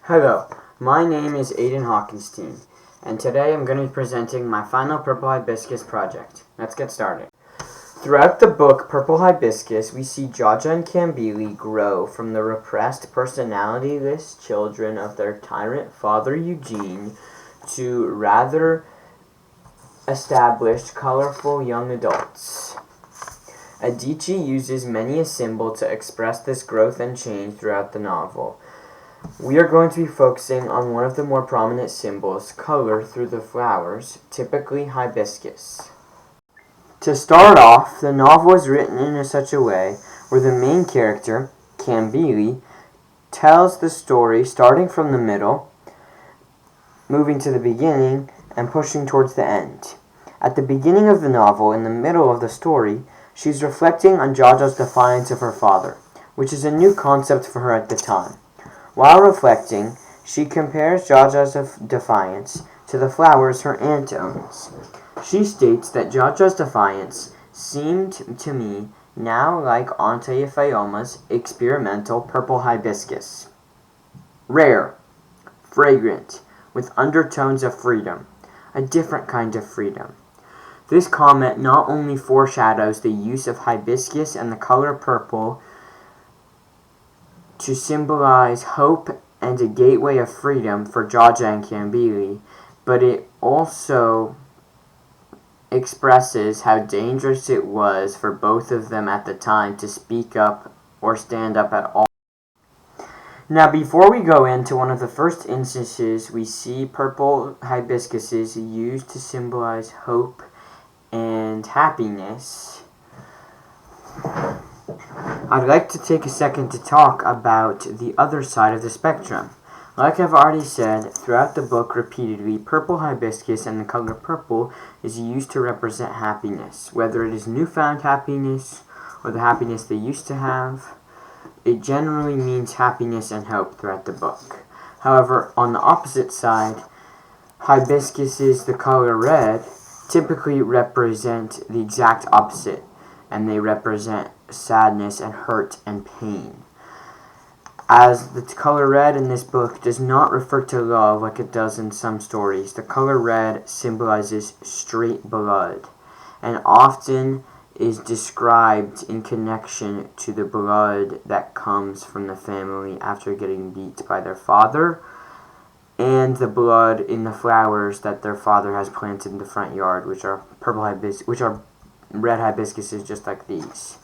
Hello, my name is Aiden Hawkinstein, and today I'm going to be presenting my final purple hibiscus project. Let's get started. Throughout the book Purple Hibiscus, we see Jaja and Kambili grow from the repressed, personality-less children of their tyrant father Eugene to rather established, colorful young adults. Adichie uses many a symbol to express this growth and change throughout the novel. We are going to be focusing on one of the more prominent symbols, color through the flowers, typically hibiscus. To start off, the novel is written in such a way where the main character, Kambili, tells the story starting from the middle, moving to the beginning, and pushing towards the end. At the beginning of the novel, in the middle of the story, she's reflecting on Jaja's defiance of her father, which is a new concept for her at the time. While reflecting, she compares Jaja's defiance to the flowers her aunt owns. She states that Jaja's defiance seemed to me now like Aunt Ifeoma's experimental purple hibiscus. Rare, fragrant, with undertones of freedom, a different kind of freedom. This comment not only foreshadows the use of hibiscus and the color purple to symbolize hope and a gateway of freedom for Jaja and Kambili, but it also expresses how dangerous it was for both of them at the time to speak up or stand up at all. Now, before we go into one of the first instances, we see purple hibiscuses used to symbolize hope and happiness. I'd like to take a second to talk about the other side of the spectrum. Like I've already said, throughout the book repeatedly, purple hibiscus and the color purple is used to represent happiness. Whether it is newfound happiness or the happiness they used to have, it generally means happiness and hope throughout the book. However, on the opposite side, hibiscuses, the color red, typically represent the exact opposite, and they represent sadness and hurt and pain. As the color red in this book does not refer to love like it does in some stories, the color red symbolizes straight blood and often is described in connection to the blood that comes from the family after getting beat by their father, and the blood in the flowers that their father has planted in the front yard, which are red hibiscuses just like these.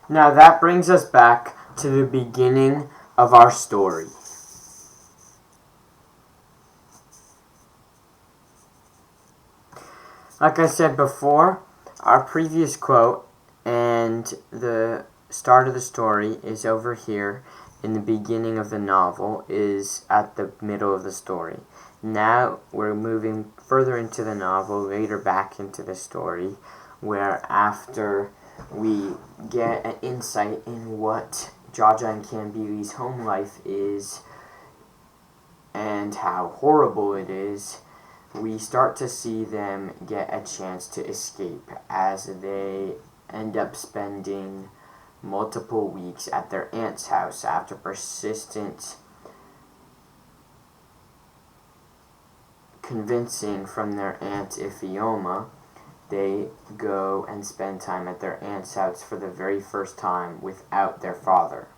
Now that brings us back to the beginning of our story. Like I said before, our previous quote and the start of the story is over here in the beginning of the novel, is at the middle of the story. Now we're moving further into the novel, later back into the story, where after we get an insight in what Jaja and Kambili's home life is and how horrible it is, we start to see them get a chance to escape as they end up spending multiple weeks at their aunt's house after persistent convincing from their aunt Ifeoma. They go and spend time at their aunt's house for the very first time without their father.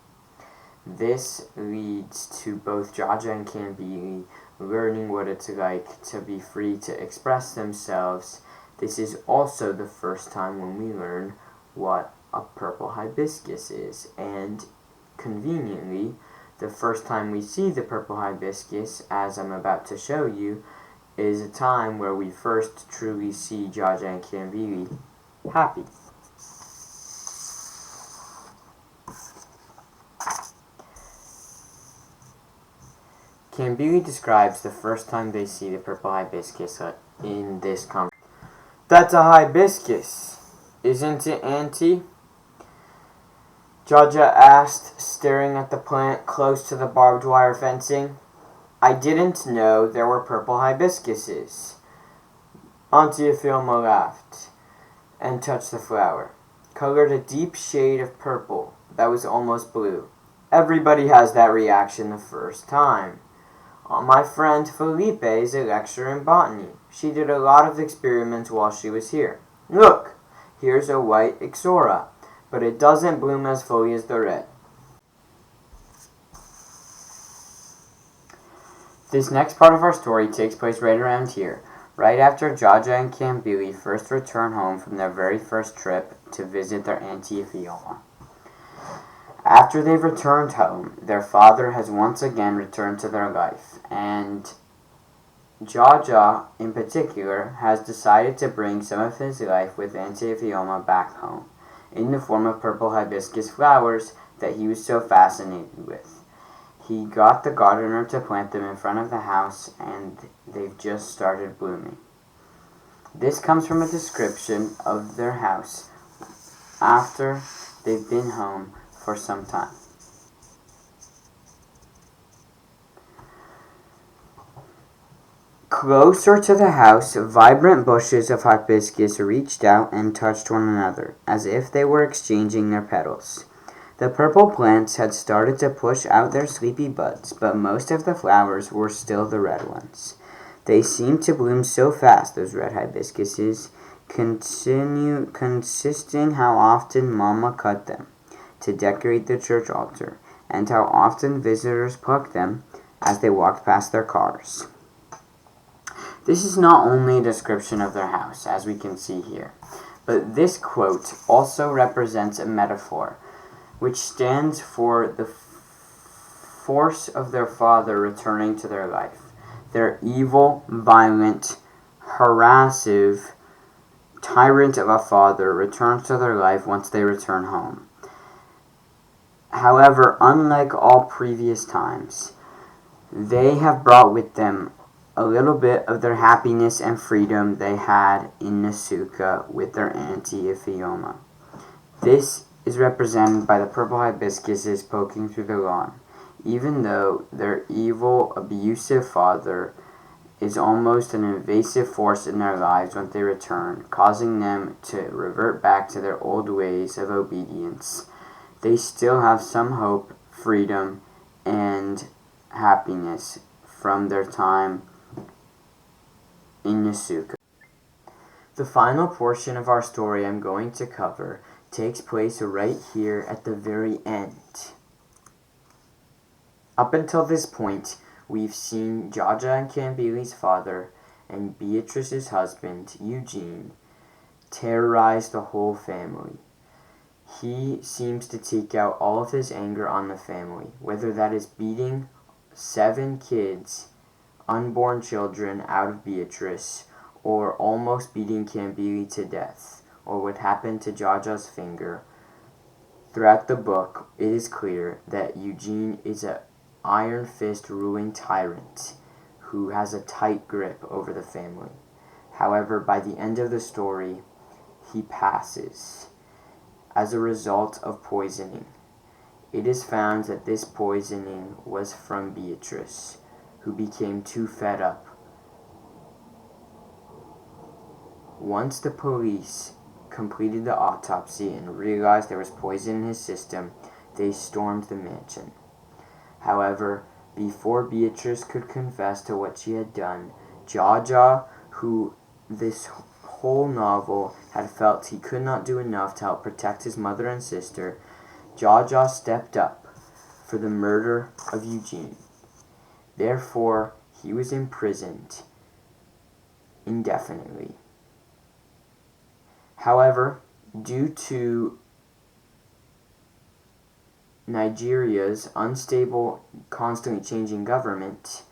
This leads to both Jaja and Kambili learning what it's like to be free to express themselves. This is also the first time when we learn what a purple hibiscus is, and conveniently, the first time we see the purple hibiscus, as I'm about to show you, is a time where we first truly see Jaja and Kambili happy. Kambili describes the first time they see the purple hibiscus in this conversation. "That's a hibiscus, isn't it, Auntie?" Jaja asked, staring at the plant close to the barbed wire fencing. "I didn't know there were purple hibiscuses." Auntie Ifeoma laughed and touched the flower, colored a deep shade of purple that was almost blue. Everybody has that reaction the first time. My friend Felipe is a lecturer in botany. She did a lot of experiments while she was here. Look, here's a white ixora, but it doesn't bloom as fully as the red. This next part of our story takes place right around here, right after Jaja and Kambili first return home from their very first trip to visit their auntie Ifioma. After they've returned home, their father has once again returned to their life, and Jaja, in particular, has decided to bring some of his life with Auntie Ifioma back home, in the form of purple hibiscus flowers that he was so fascinated with. He got the gardener to plant them in front of the house, and they've just started blooming. This comes from a description of their house after they've been home for some time. Closer to the house, vibrant bushes of hibiscus reached out and touched one another, as if they were exchanging their petals. The purple plants had started to push out their sleepy buds, but most of the flowers were still the red ones. They seemed to bloom so fast, those red hibiscuses, consisting how often Mama cut them to decorate the church altar, and how often visitors plucked them as they walked past their cars. This is not only a description of their house, as we can see here, but this quote also represents a metaphor, which stands for the force of their father returning to their life. Their evil, violent, harassive tyrant of a father returns to their life once they return home. However, unlike all previous times, they have brought with them a little bit of their happiness and freedom they had in Nasuka with their auntie Ifioma. This is represented by the purple hibiscuses poking through the lawn, even though their evil, abusive father is almost an invasive force in their lives when they return, causing them to revert back to their old ways of obedience. They still have some hope, freedom, and happiness from their time in Nasuka. The final portion of our story I'm going to cover takes place right here at the very end. Up until this point, we've seen Jaja and Kambili's father and Beatrice's husband, Eugene, terrorize the whole family. He seems to take out all of his anger on the family, whether that is beating 7 kids, unborn children, out of Beatrice, or almost beating Kambili to death, or what happened to Jaja's finger. Throughout the book, it is clear that Eugene is an iron fist ruling tyrant who has a tight grip over the family. However, by the end of the story, he passes as a result of poisoning. It is found that this poisoning was from Beatrice, who became too fed up. Once the police completed the autopsy and realized there was poison in his system, they stormed the mansion. However, before Beatrice could confess to what she had done, Jaja, who this whole novel had felt he could not do enough to help protect his mother and sister, Jaja stepped up for the murder of Eugene. Therefore, he was imprisoned indefinitely. However, due to Nigeria's unstable, constantly changing government,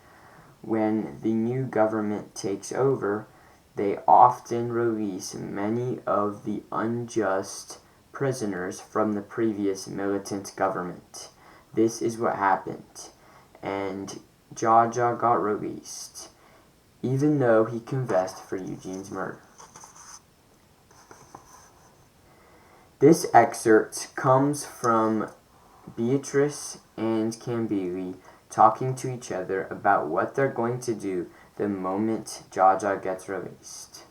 when the new government takes over, they often release many of the unjust prisoners from the previous militant government. This is what happened, and Jaja got released, even though he confessed for Eugene's murder. This excerpt comes from Beatrice and Kambili talking to each other about what they're going to do the moment Jaja gets released.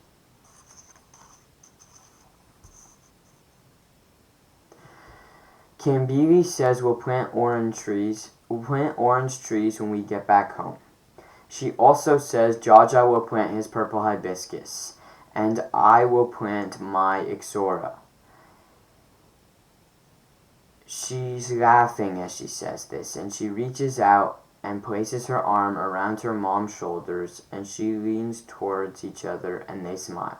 Kambili says we'll plant orange trees when we get back home. She also says Jaja will plant his purple hibiscus, and I will plant my ixora. She's laughing as she says this, and she reaches out and places her arm around her mom's shoulders, and she leans towards each other, and they smile.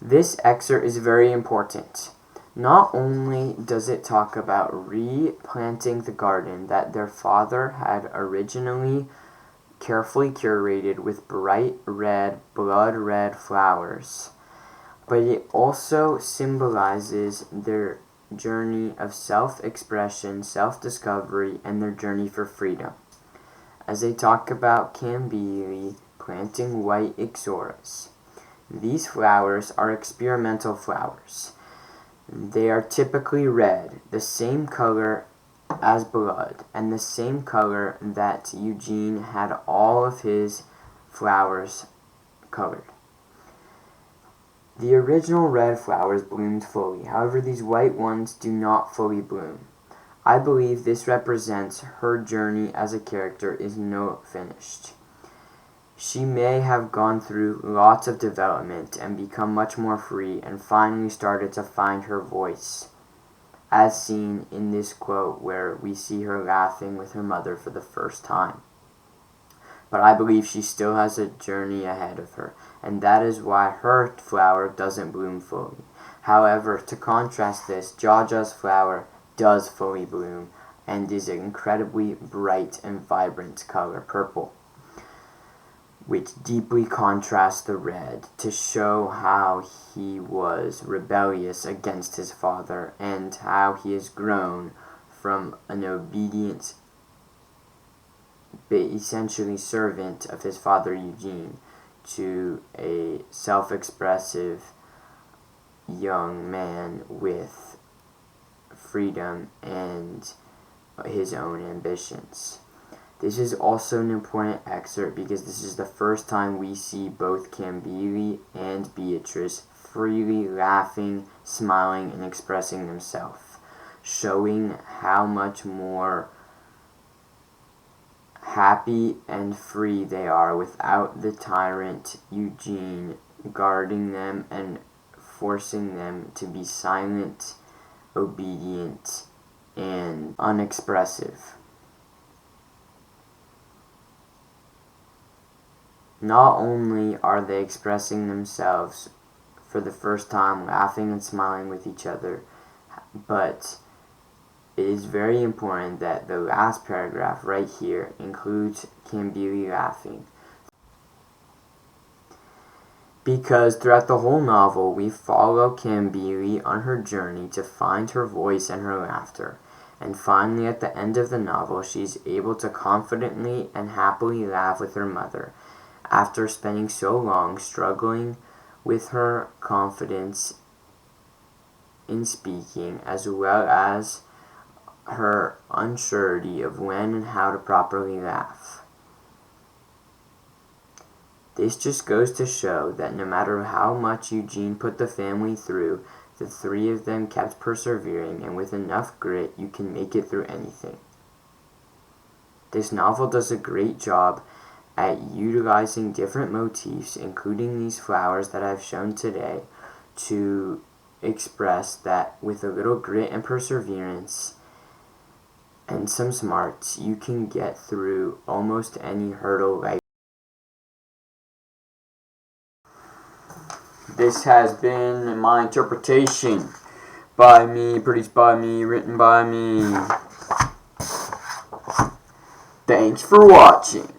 This excerpt is very important. Not only does it talk about replanting the garden that their father had originally carefully curated with bright red, blood red flowers, but it also symbolizes their journey of self-expression, self-discovery, and their journey for freedom. As they talk about Kambili planting white ixoras. These flowers are experimental flowers. They are typically red, the same color as blood, and the same color that Eugene had all of his flowers colored. The original red flowers bloomed fully, however these white ones do not fully bloom. I believe this represents her journey as a character is not finished. She may have gone through lots of development and become much more free and finally started to find her voice, as seen in this quote where we see her laughing with her mother for the first time. But I believe she still has a journey ahead of her, and that is why her flower doesn't bloom fully. However, to contrast this, Jaja's flower does fully bloom and is an incredibly bright and vibrant color, purple, which deeply contrasts the red to show how he was rebellious against his father and how he has grown from an obedient, essentially servant of his father Eugene to a self-expressive young man with freedom and his own ambitions. This is also an important excerpt because this is the first time we see both Kambili and Beatrice freely laughing, smiling, and expressing themselves, showing how much more happy and free they are without the tyrant Eugene guarding them and forcing them to be silent, obedient, and unexpressive. Not only are they expressing themselves for the first time, laughing and smiling with each other, but it is very important that the last paragraph right here includes Kambili laughing. Because throughout the whole novel, we follow Kambili on her journey to find her voice and her laughter. And finally, at the end of the novel, she's able to confidently and happily laugh with her mother, after spending so long struggling with her confidence in speaking, as well as her unsurety of when and how to properly laugh. This just goes to show that no matter how much Eugene put the family through, the three of them kept persevering, and with enough grit, you can make it through anything. This novel does a great job at utilizing different motifs, including these flowers that I've shown today, to express that with a little grit and perseverance and some smarts, you can get through almost any hurdle life. This has been my interpretation by me, produced by me, written by me. Thanks for watching.